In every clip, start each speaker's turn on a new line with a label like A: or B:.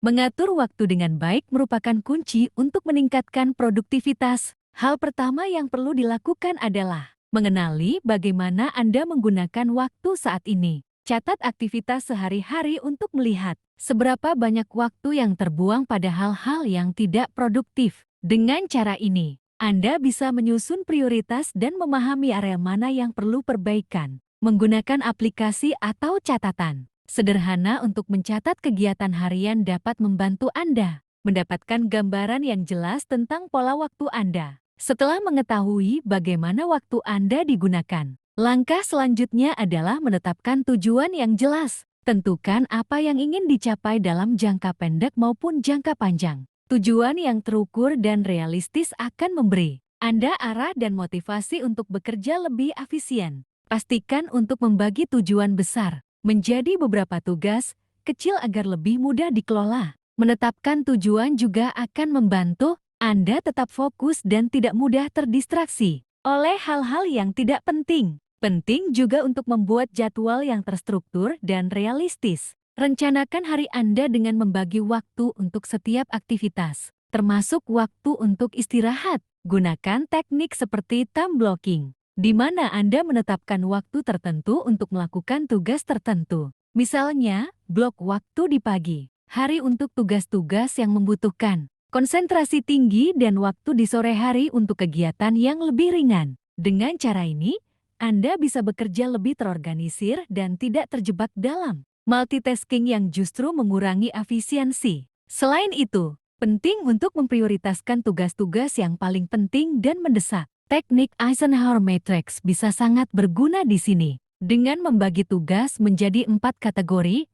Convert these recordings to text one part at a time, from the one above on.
A: Mengatur waktu dengan baik merupakan kunci untuk meningkatkan produktivitas. Hal pertama yang perlu dilakukan adalah mengenali bagaimana Anda menggunakan waktu saat ini. Catat aktivitas sehari-hari untuk melihat seberapa banyak waktu yang terbuang pada hal-hal yang tidak produktif. Dengan cara ini, Anda bisa menyusun prioritas dan memahami area mana yang perlu perbaikan. Menggunakan aplikasi atau catatan sederhana untuk mencatat kegiatan harian dapat membantu Anda mendapatkan gambaran yang jelas tentang pola waktu Anda. Setelah mengetahui bagaimana waktu Anda digunakan, langkah selanjutnya adalah menetapkan tujuan yang jelas. Tentukan apa yang ingin dicapai dalam jangka pendek maupun jangka panjang. Tujuan yang terukur dan realistis akan memberi Anda arah dan motivasi untuk bekerja lebih efisien. Pastikan untuk membagi tujuan besar menjadi beberapa tugas kecil agar lebih mudah dikelola. Menetapkan tujuan juga akan membantu Anda tetap fokus dan tidak mudah terdistraksi oleh hal-hal yang tidak penting. Penting juga untuk membuat jadwal yang terstruktur dan realistis. Rencanakan hari Anda dengan membagi waktu untuk setiap aktivitas, termasuk waktu untuk istirahat. Gunakan teknik seperti time blocking, di mana Anda menetapkan waktu tertentu untuk melakukan tugas tertentu. Misalnya, blok waktu di pagi hari untuk tugas-tugas yang membutuhkan konsentrasi tinggi dan waktu di sore hari untuk kegiatan yang lebih ringan. Dengan cara ini, Anda bisa bekerja lebih terorganisir dan tidak terjebak dalam multitasking yang justru mengurangi efisiensi. Selain itu, penting untuk memprioritaskan tugas-tugas yang paling penting dan mendesak. Teknik Eisenhower Matrix bisa sangat berguna di sini. Dengan membagi tugas menjadi 4 kategori,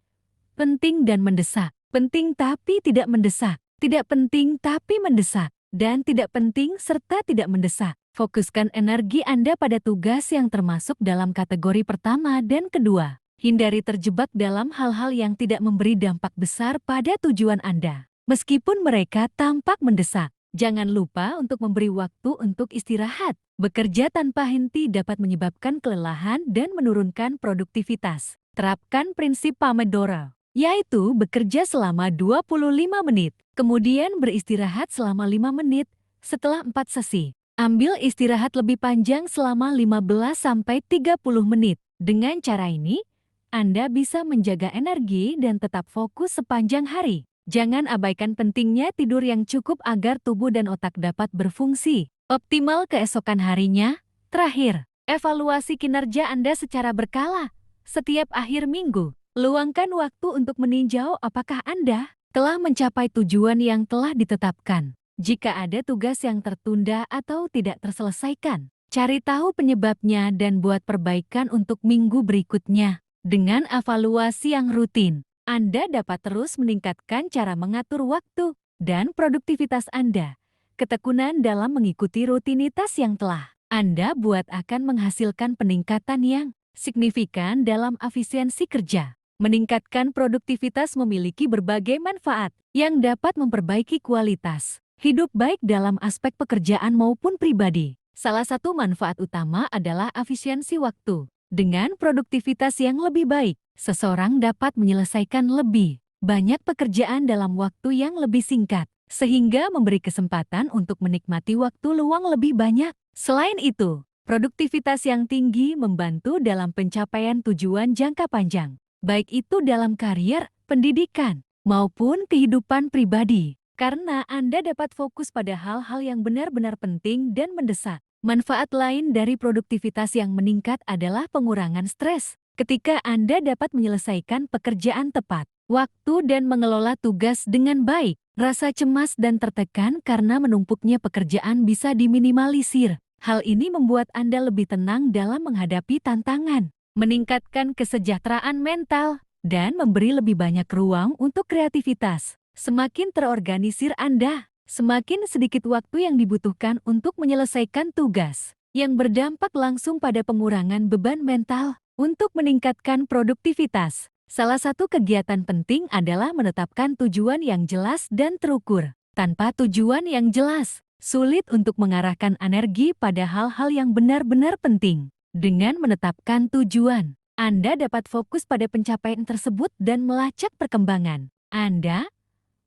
A: penting dan mendesak, penting tapi tidak mendesak, tidak penting tapi mendesak, dan tidak penting serta tidak mendesak. Fokuskan energi Anda pada tugas yang termasuk dalam kategori pertama dan kedua. Hindari terjebak dalam hal-hal yang tidak memberi dampak besar pada tujuan Anda. Meskipun mereka tampak mendesak, jangan lupa untuk memberi waktu untuk istirahat. Bekerja tanpa henti dapat menyebabkan kelelahan dan menurunkan produktivitas. Terapkan prinsip Pomodoro, yaitu bekerja selama 25 menit, kemudian beristirahat selama 5 menit setelah 4 sesi. Ambil istirahat lebih panjang selama 15-30 menit. Dengan cara ini, Anda bisa menjaga energi dan tetap fokus sepanjang hari. Jangan abaikan pentingnya tidur yang cukup agar tubuh dan otak dapat berfungsi optimal keesokan harinya. Terakhir, evaluasi kinerja Anda secara berkala. Setiap akhir minggu, luangkan waktu untuk meninjau apakah Anda telah mencapai tujuan yang telah ditetapkan. Jika ada tugas yang tertunda atau tidak terselesaikan, cari tahu penyebabnya dan buat perbaikan untuk minggu berikutnya. Dengan evaluasi yang rutin, Anda dapat terus meningkatkan cara mengatur waktu dan produktivitas Anda. Ketekunan dalam mengikuti rutinitas yang telah Anda buat akan menghasilkan peningkatan yang signifikan dalam efisiensi kerja. Meningkatkan produktivitas memiliki berbagai manfaat yang dapat memperbaiki kualitas hidup baik dalam aspek pekerjaan maupun pribadi. Salah satu manfaat utama adalah efisiensi waktu. Dengan produktivitas yang lebih baik, seseorang dapat menyelesaikan lebih banyak pekerjaan dalam waktu yang lebih singkat, sehingga memberi kesempatan untuk menikmati waktu luang lebih banyak. Selain itu, produktivitas yang tinggi membantu dalam pencapaian tujuan jangka panjang, baik itu dalam karier, pendidikan, maupun kehidupan pribadi. Karena Anda dapat fokus pada hal-hal yang benar-benar penting dan mendesak. Manfaat lain dari produktivitas yang meningkat adalah pengurangan stres. Ketika Anda dapat menyelesaikan pekerjaan tepat waktu dan mengelola tugas dengan baik, rasa cemas dan tertekan karena menumpuknya pekerjaan bisa diminimalisir. Hal ini membuat Anda lebih tenang dalam menghadapi tantangan, meningkatkan kesejahteraan mental, dan memberi lebih banyak ruang untuk kreativitas. Semakin terorganisir Anda, semakin sedikit waktu yang dibutuhkan untuk menyelesaikan tugas, yang berdampak langsung pada pengurangan beban mental. Untuk meningkatkan produktivitas, salah satu kegiatan penting adalah menetapkan tujuan yang jelas dan terukur. Tanpa tujuan yang jelas, sulit untuk mengarahkan energi pada hal-hal yang benar-benar penting. Dengan menetapkan tujuan, Anda dapat fokus pada pencapaian tersebut dan melacak perkembangan Anda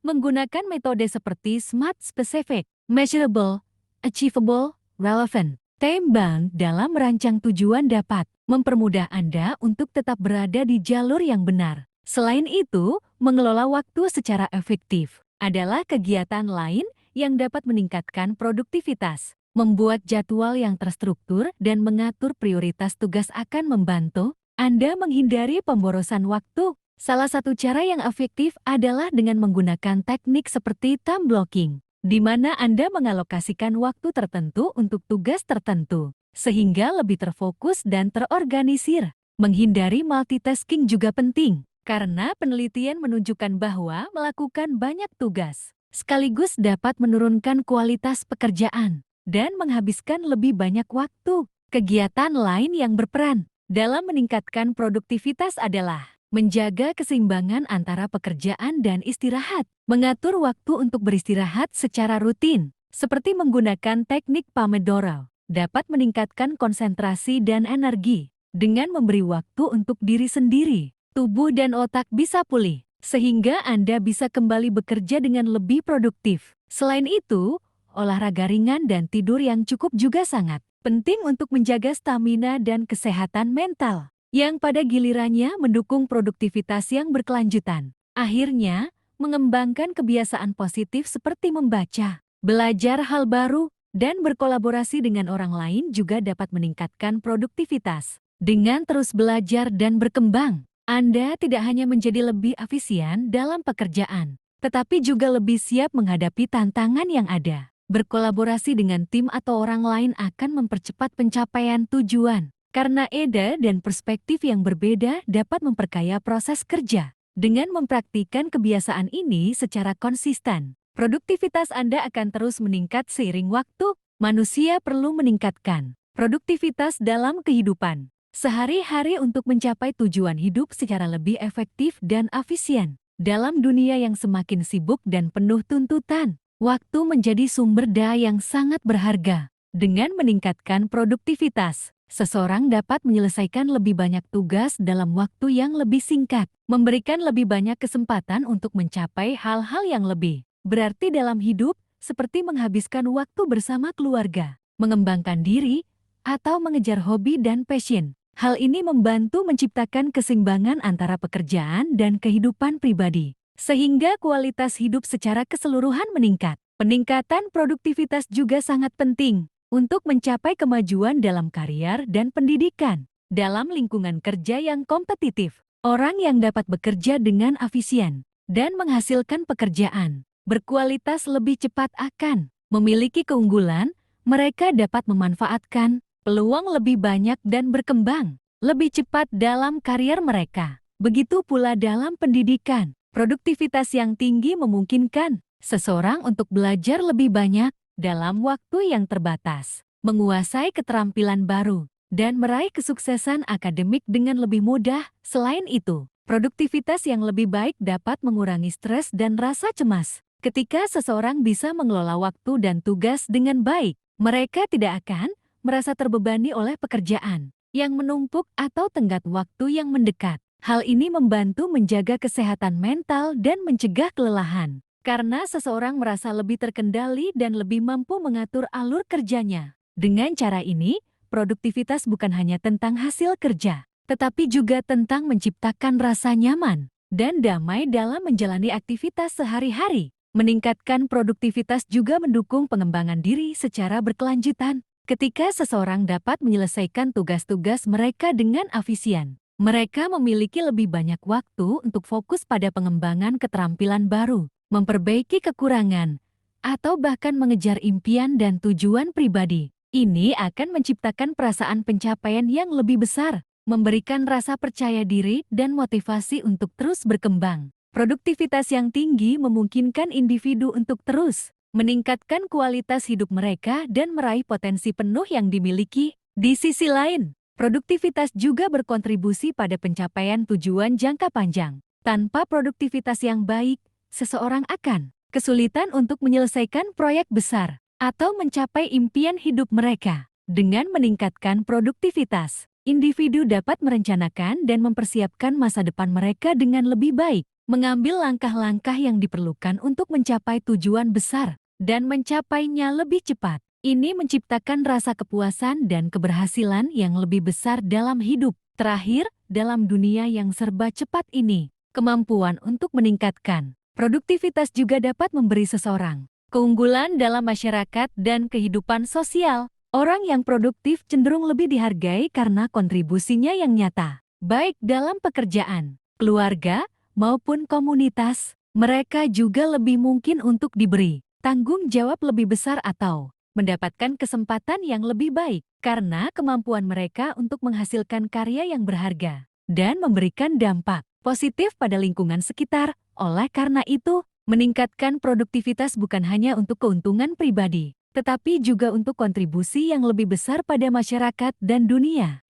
A: menggunakan metode seperti SMART Specific, Measurable, Achievable, Relevant. Time-bound dalam merancang tujuan dapat mempermudah Anda untuk tetap berada di jalur yang benar. Selain itu, mengelola waktu secara efektif adalah kegiatan lain yang dapat meningkatkan produktivitas. Membuat jadwal yang terstruktur dan mengatur prioritas tugas akan membantu Anda menghindari pemborosan waktu. Salah satu cara yang efektif adalah dengan menggunakan teknik seperti time blocking, di mana Anda mengalokasikan waktu tertentu untuk tugas tertentu, sehingga lebih terfokus dan terorganisir. Menghindari multitasking juga penting, karena penelitian menunjukkan bahwa melakukan banyak tugas sekaligus dapat menurunkan kualitas pekerjaan dan menghabiskan lebih banyak waktu. Kegiatan lain yang berperan dalam meningkatkan produktivitas adalah menjaga keseimbangan antara pekerjaan dan istirahat, mengatur waktu untuk beristirahat secara rutin, seperti menggunakan teknik Pomodoro, dapat meningkatkan konsentrasi dan energi. Dengan memberi waktu untuk diri sendiri, tubuh dan otak bisa pulih, sehingga Anda bisa kembali bekerja dengan lebih produktif. Selain itu, olahraga ringan dan tidur yang cukup juga sangat penting untuk menjaga stamina dan kesehatan mental, yang pada gilirannya mendukung produktivitas yang berkelanjutan. Akhirnya, mengembangkan kebiasaan positif seperti membaca, belajar hal baru, dan berkolaborasi dengan orang lain juga dapat meningkatkan produktivitas. Dengan terus belajar dan berkembang, Anda tidak hanya menjadi lebih efisien dalam pekerjaan, tetapi juga lebih siap menghadapi tantangan yang ada. Berkolaborasi dengan tim atau orang lain akan mempercepat pencapaian tujuan. Karena ide dan perspektif yang berbeda dapat memperkaya proses kerja. Dengan mempraktikkan kebiasaan ini secara konsisten, produktivitas Anda akan terus meningkat seiring waktu. Manusia perlu meningkatkan produktivitas dalam kehidupan sehari-hari untuk mencapai tujuan hidup secara lebih efektif dan efisien. Dalam dunia yang semakin sibuk dan penuh tuntutan, waktu menjadi sumber daya yang sangat berharga. Dengan meningkatkan produktivitas, seseorang dapat menyelesaikan lebih banyak tugas dalam waktu yang lebih singkat, memberikan lebih banyak kesempatan untuk mencapai hal-hal yang lebih berarti dalam hidup, seperti menghabiskan waktu bersama keluarga, mengembangkan diri, atau mengejar hobi dan passion. Hal ini membantu menciptakan keseimbangan antara pekerjaan dan kehidupan pribadi, sehingga kualitas hidup secara keseluruhan meningkat. Peningkatan produktivitas juga sangat penting untuk mencapai kemajuan dalam karier dan pendidikan. Dalam lingkungan kerja yang kompetitif, orang yang dapat bekerja dengan efisien dan menghasilkan pekerjaan berkualitas lebih cepat akan memiliki keunggulan. Mereka dapat memanfaatkan peluang lebih banyak dan berkembang lebih cepat dalam karier mereka. Begitu pula dalam pendidikan, produktivitas yang tinggi memungkinkan seseorang untuk belajar lebih banyak dalam waktu yang terbatas, menguasai keterampilan baru, dan meraih kesuksesan akademik dengan lebih mudah. Selain itu, produktivitas yang lebih baik dapat mengurangi stres dan rasa cemas. Ketika seseorang bisa mengelola waktu dan tugas dengan baik, mereka tidak akan merasa terbebani oleh pekerjaan yang menumpuk atau tenggat waktu yang mendekat. Hal ini membantu menjaga kesehatan mental dan mencegah kelelahan, karena seseorang merasa lebih terkendali dan lebih mampu mengatur alur kerjanya. Dengan cara ini, produktivitas bukan hanya tentang hasil kerja, tetapi juga tentang menciptakan rasa nyaman dan damai dalam menjalani aktivitas sehari-hari. Meningkatkan produktivitas juga mendukung pengembangan diri secara berkelanjutan. Ketika seseorang dapat menyelesaikan tugas-tugas mereka dengan efisien, mereka memiliki lebih banyak waktu untuk fokus pada pengembangan keterampilan baru, memperbaiki kekurangan, atau bahkan mengejar impian dan tujuan pribadi. Ini akan menciptakan perasaan pencapaian yang lebih besar, memberikan rasa percaya diri dan motivasi untuk terus berkembang. Produktivitas yang tinggi memungkinkan individu untuk terus meningkatkan kualitas hidup mereka dan meraih potensi penuh yang dimiliki. Di sisi lain, produktivitas juga berkontribusi pada pencapaian tujuan jangka panjang. Tanpa produktivitas yang baik, seseorang akan kesulitan untuk menyelesaikan proyek besar atau mencapai impian hidup mereka. Dengan meningkatkan produktivitas, individu dapat merencanakan dan mempersiapkan masa depan mereka dengan lebih baik. mengambil langkah-langkah yang diperlukan untuk mencapai tujuan besar dan mencapainya lebih cepat. Ini menciptakan rasa kepuasan dan keberhasilan yang lebih besar dalam hidup. Terakhir, dalam dunia yang serba cepat ini, kemampuan untuk meningkatkan produktivitas juga dapat memberi seseorang keunggulan dalam masyarakat dan kehidupan sosial. Orang yang produktif cenderung lebih dihargai karena kontribusinya yang nyata, baik dalam pekerjaan, keluarga, maupun komunitas. Mereka juga lebih mungkin untuk diberi tanggung jawab lebih besar atau mendapatkan kesempatan yang lebih baik karena kemampuan mereka untuk menghasilkan karya yang berharga dan memberikan dampak positif pada lingkungan sekitar. Oleh karena itu, meningkatkan produktivitas bukan hanya untuk keuntungan pribadi, tetapi juga untuk kontribusi yang lebih besar pada masyarakat dan dunia.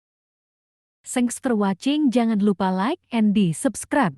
A: Thanks for watching. Jangan lupa like and di subscribe.